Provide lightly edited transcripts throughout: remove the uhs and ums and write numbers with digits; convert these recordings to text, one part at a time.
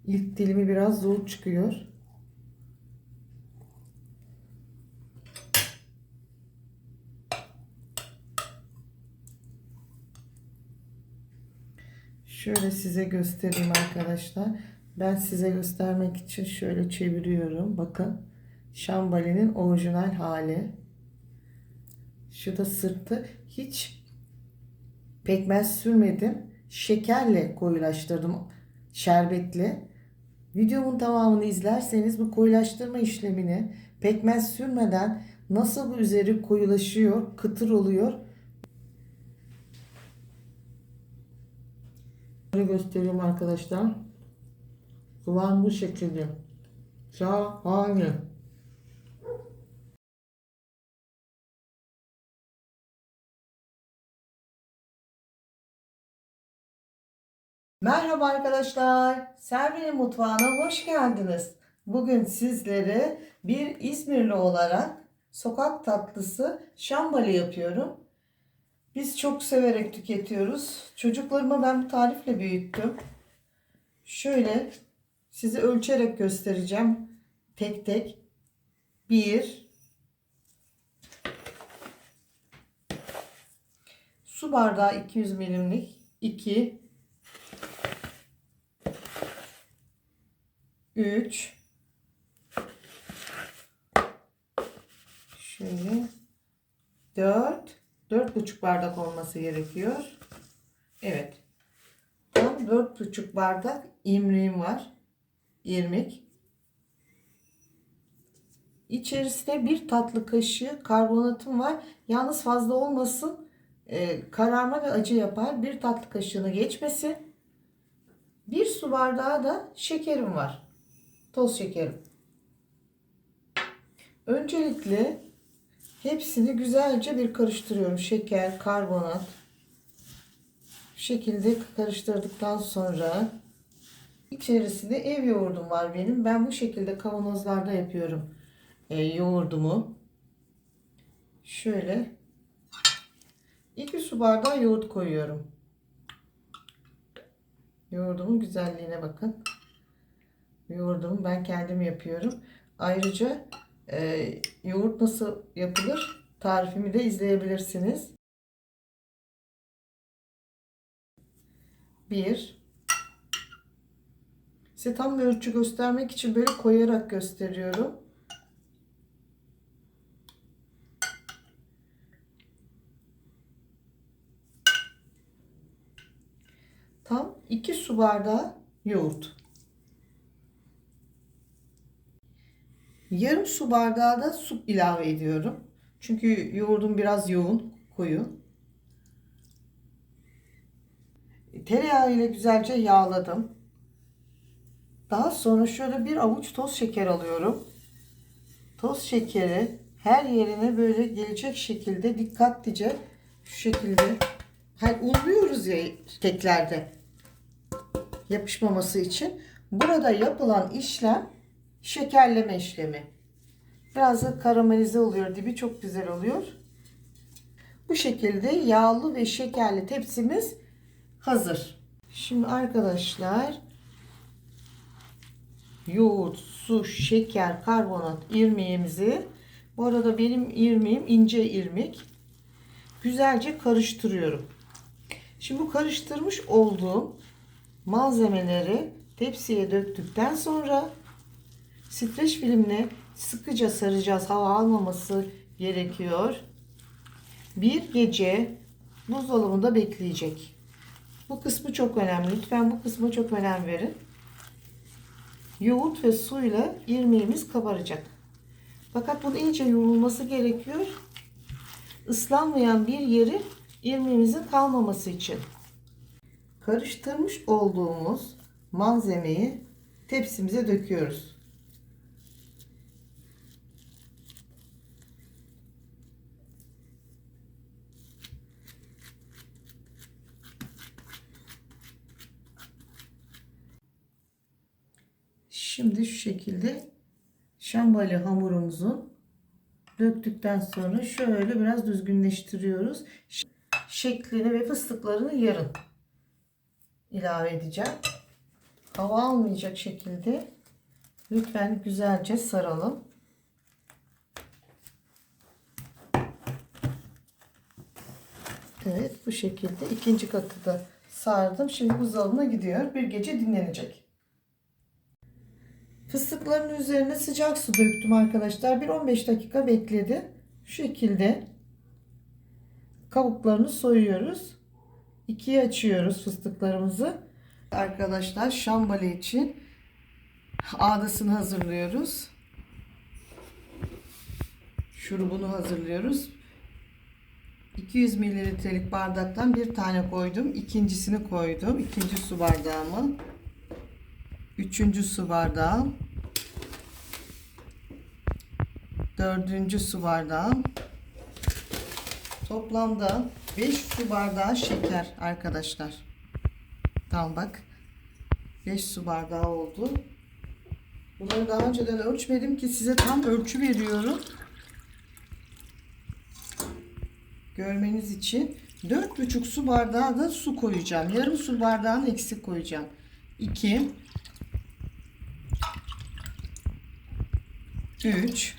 İlk dilimi biraz zor çıkıyor. Şöyle size göstereyim arkadaşlar. Ben size göstermek için şöyle çeviriyorum. Bakın. Şambali'nin orijinal hali. Şu da sırtı. Hiç pekmez sürmedim. Şekerle koyulaştırdım. Şerbetli. Videomun tamamını izlerseniz bu koyulaştırma işlemini pekmez sürmeden nasıl bu üzeri koyulaşıyor, kıtır oluyor. Böyle göstereyim arkadaşlar. Kıvam bu şekilde. Şahane. Merhaba arkadaşlar. Servi'nin mutfağına hoş geldiniz. Bugün sizlere bir İzmirli olarak sokak tatlısı şambali yapıyorum. Biz çok severek tüketiyoruz. Çocuklarıma ben bu tarifle büyüttüm. Şöyle size ölçerek göstereceğim. Tek tek. 1 su bardağı 200 milimlik. 2 3 şöyle 4,5 bardak olması gerekiyor. Evet. Tam 4,5 bardak irmiğim var. İrmik. İçerisinde bir tatlı kaşığı karbonatım var. Yalnız fazla olmasın. Kararma ve acı yapar. Bir tatlı kaşığını geçmesin. Bir su bardağı da şekerim var. Toz şekerim. Öncelikle hepsini güzelce bir karıştırıyorum. Şeker, karbonat. Bu şekilde karıştırdıktan sonra içerisinde ev yoğurdum var benim. Ben bu şekilde kavanozlarda yapıyorum yoğurdumu. Şöyle 2 su bardağı yoğurt koyuyorum. Yoğurdumun güzelliğine bakın. Yoğurdumu ben kendim yapıyorum. Ayrıca yoğurt nasıl yapılır tarifimi de izleyebilirsiniz. 1 Size tam bir ölçü göstermek için böyle koyarak gösteriyorum. Tam 2 su bardağı yoğurt. Yarım su bardağı da su ilave ediyorum. Çünkü yoğurdum biraz yoğun, koyu. Tereyağı ile güzelce yağladım. Daha sonra şöyle bir avuç toz şeker alıyorum. Toz şekeri her yerine böyle gelecek şekilde dikkatlice şu şekilde unluyoruz ya keklerde yapışmaması için. Burada yapılan işlem şekerleme işlemi. Biraz da karamelize oluyor. Dibi çok güzel oluyor. Bu şekilde yağlı ve şekerli tepsimiz hazır. Şimdi arkadaşlar yoğurt, su, şeker, karbonat irmiğimizi, bu arada benim irmiğim ince irmik, güzelce karıştırıyorum. Şimdi bu karıştırmış olduğum malzemeleri tepsiye döktükten sonra streç filmle sıkıca saracağız. Hava almaması gerekiyor. Bir gece buzdolabında bekleyecek. Bu kısmı çok önemli. Lütfen bu kısma çok önem verin. Yoğurt ve suyla irmiğimiz kabaracak. Fakat bunun iyice yoğrulması gerekiyor. Islanmayan bir yeri irmiğimizin kalmaması için. Karıştırmış olduğumuz malzemeyi tepsimize döküyoruz. Şimdi şu şekilde şambali hamurumuzu döktükten sonra şöyle biraz düzgünleştiriyoruz. Şeklini ve fıstıklarını yarın ilave edeceğim. hava almayacak şekilde lütfen güzelce saralım. Evet, bu şekilde ikinci katı da sardım. Şimdi buzdolabına gidiyor. Bir gece dinlenecek. Fıstıkların üzerine sıcak su döktüm arkadaşlar. Bir 15 dakika bekledi. Şu şekilde kabuklarını soyuyoruz. İkiye açıyoruz fıstıklarımızı. Arkadaşlar şambali için ağdasını hazırlıyoruz. Şurubunu hazırlıyoruz. 200 mililitrelik bardaktan bir tane koydum. İkincisini koydum. İkinci su bardağımı. Üçüncü su bardağım. Dördüncü su bardağım. Toplamda 5 su bardağı şeker arkadaşlar. Tamam bak. 5 su bardağı oldu. Bunları daha önceden ölçmedim ki size tam ölçü veriyorum. Görmeniz için 4,5 su bardağı da su koyacağım. Yarım su bardağını eksik koyacağım. 2 3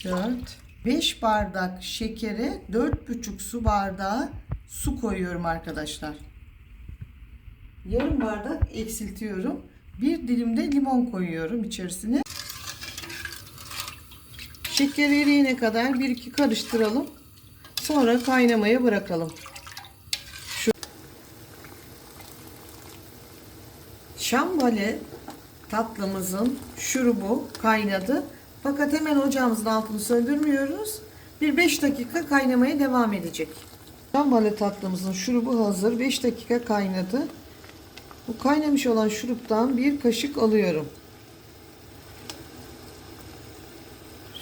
4 5 bardak şekere 4,5 su bardağı su koyuyorum arkadaşlar. Yarım bardak eksiltiyorum. Bir dilim de limon koyuyorum içerisine. Şeker eriyene kadar 1-2 karıştıralım. Sonra kaynamaya bırakalım. Şambali tatlımızın şurubu kaynadı. Fakat hemen ocağımızın altını söndürmüyoruz. Bir 5 dakika kaynamaya devam edecek. Şambali tatlımızın şurubu hazır. 5 dakika kaynadı. Bu kaynamış olan şuruptan bir kaşık alıyorum.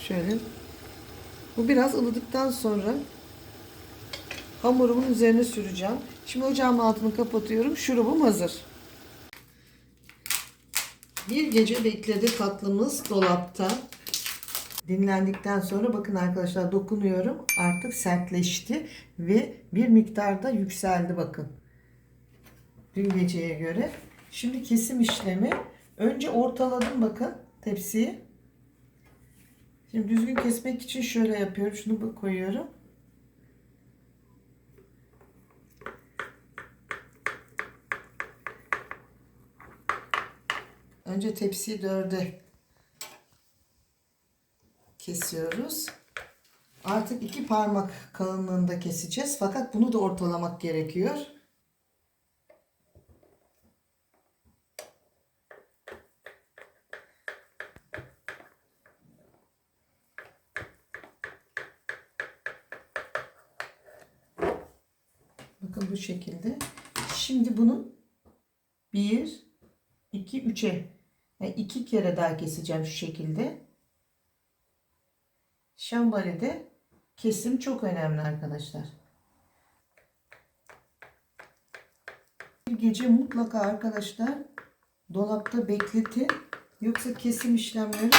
Şöyle. Bu biraz ılıdıktan sonra hamurumun üzerine süreceğim. Şimdi ocağımın altını kapatıyorum. Şurubum hazır. Bir gece bekledi tatlımız dolapta. Dinlendikten sonra bakın arkadaşlar dokunuyorum. Artık sertleşti ve bir miktarda yükseldi bakın. Dün geceye göre. Şimdi kesim işlemi. Önce ortaladım bakın tepsiyi. Şimdi düzgün kesmek için şöyle yapıyorum. Şunu koyuyorum. Önce tepsiyi dörde kesiyoruz. Artık 2 parmak kalınlığında keseceğiz. Fakat bunu da ortalamak gerekiyor. Bakın bu şekilde. Şimdi bunu 1, 2, 3'e yani 2 kere daha keseceğim şu şekilde. Şambalide kesim çok önemli arkadaşlar. Bir gece mutlaka arkadaşlar dolapta bekletin. Yoksa kesim işlemleri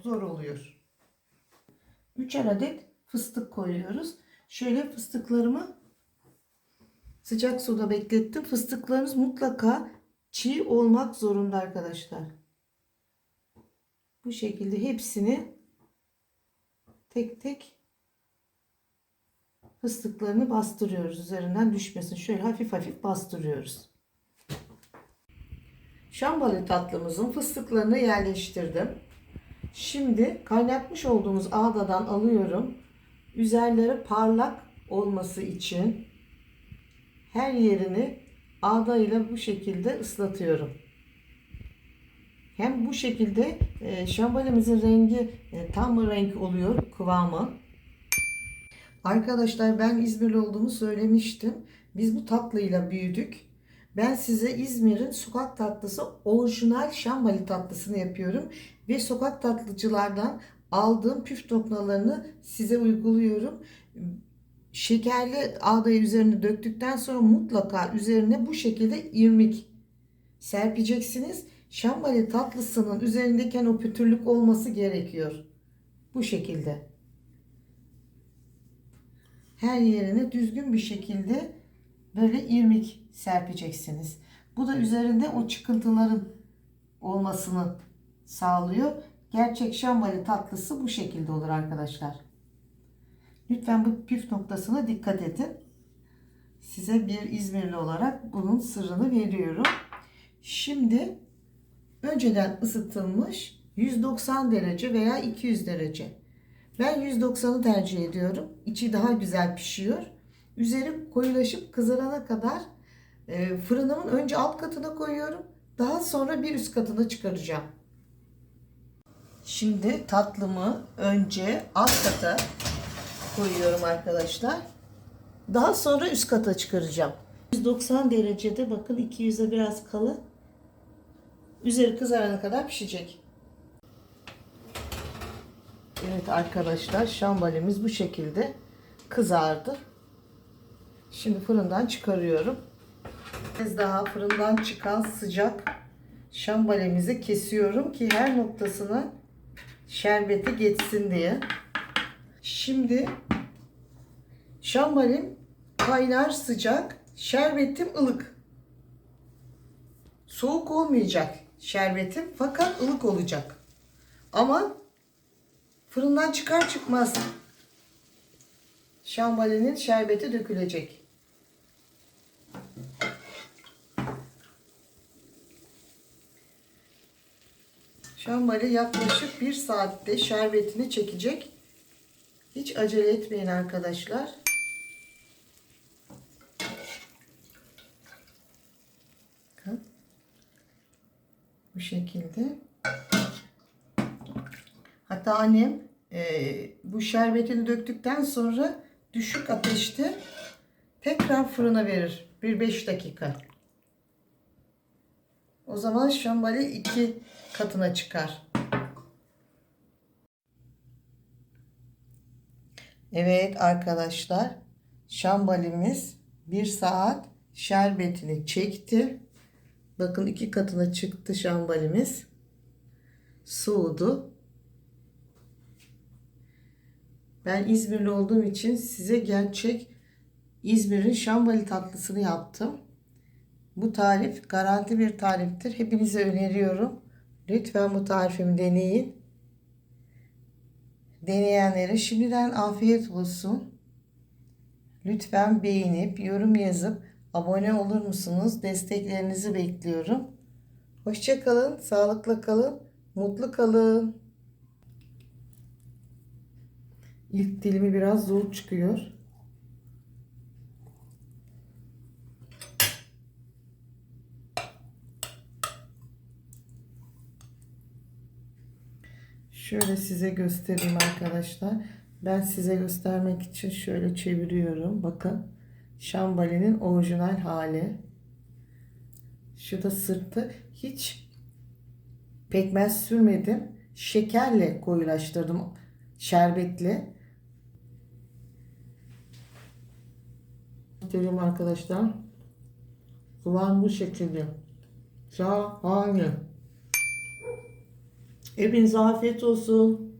zor oluyor. 3'er adet fıstık koyuyoruz. Şöyle fıstıklarımı sıcak suda beklettim. Fıstıklarınız mutlaka çiğ olmak zorunda arkadaşlar. Bu şekilde hepsini tek tek fıstıklarını bastırıyoruz. Üzerinden düşmesin. Şöyle hafif hafif bastırıyoruz. Şambali tatlımızın fıstıklarını yerleştirdim. Şimdi kaynatmış olduğumuz ağdadan alıyorum. Üzerleri parlak olması için her yerini ağda ile bu şekilde ıslatıyorum. Hem bu şekilde şambalimizin rengi tam renk oluyor, kıvamı. Arkadaşlar ben İzmirli olduğumu söylemiştim. Biz bu tatlıyla büyüdük. Ben size İzmir'in sokak tatlısı orijinal şambali tatlısını yapıyorum. Ve sokak tatlıcılardan aldığım püf noktalarını size uyguluyorum. Şekerli ağdayı üzerine döktükten sonra mutlaka üzerine bu şekilde irmik serpeceksiniz. Şambali tatlısının üzerindeki o pütürlük olması gerekiyor. Bu şekilde. Her yerine düzgün bir şekilde böyle irmik serpeceksiniz. Bu da üzerinde o çıkıntıların olmasını sağlıyor. Gerçek şambali tatlısı bu şekilde olur arkadaşlar. Lütfen bu püf noktasına dikkat edin. Size bir İzmirli olarak bunun sırrını veriyorum. Şimdi önceden ısıtılmış 190 derece veya 200 derece. Ben 190'ı tercih ediyorum. İçi daha güzel pişiyor. Üzeri koyulaşıp kızarana kadar fırınımın önce alt katına koyuyorum. Daha sonra bir üst katına çıkaracağım. Şimdi tatlımı önce alt kata koyuyorum arkadaşlar. Daha sonra üst kata çıkaracağım. 190 derecede, bakın 200'e biraz kala. Üzeri kızarana kadar pişecek. Evet arkadaşlar, şambalimiz bu şekilde kızardı. Şimdi fırından çıkarıyorum. Biraz daha fırından çıkan sıcak şambalimizi kesiyorum ki her noktasına şerbeti geçsin diye. Şimdi şambalim kaynar sıcak, şerbetim ılık. Soğuk olmayacak şerbetim fakat ılık olacak. Ama fırından çıkar çıkmaz şambalinin şerbeti dökülecek. Şambali yaklaşık 1 saatte şerbetini çekecek. Hiç acele etmeyin arkadaşlar. Bakın. Bu şekilde. Hatta annem bu şerbetini döktükten sonra düşük ateşte tekrar fırına verir. 1-5 dakika. O zaman şambali 2 katına çıkar. Evet arkadaşlar, şambalimiz 1 saat şerbetini çekti. Bakın 2 katına çıktı şambalimiz. Soğudu. Ben İzmirli olduğum için size gerçek İzmir'in şambali tatlısını yaptım. Bu tarif garanti bir tariftir. Hepinize öneriyorum. Lütfen bu tarifimi deneyin. Deneyenlere şimdiden afiyet olsun. Lütfen beğenip yorum yazıp abone olur musunuz? Desteklerinizi bekliyorum. Hoşça kalın, sağlıkla kalın, mutlu kalın. İlk dilimi biraz zor çıkıyor. Şöyle size göstereyim arkadaşlar. Ben size göstermek için şöyle çeviriyorum. Bakın. Şambalinin orijinal hali. Şu da sırtı. Hiç pekmez sürmedim. Şekerle koyulaştırdım. Şerbetli. Göstereyim arkadaşlar. Kıvam bu şekilde. Şahane. Hepinize afiyet olsun.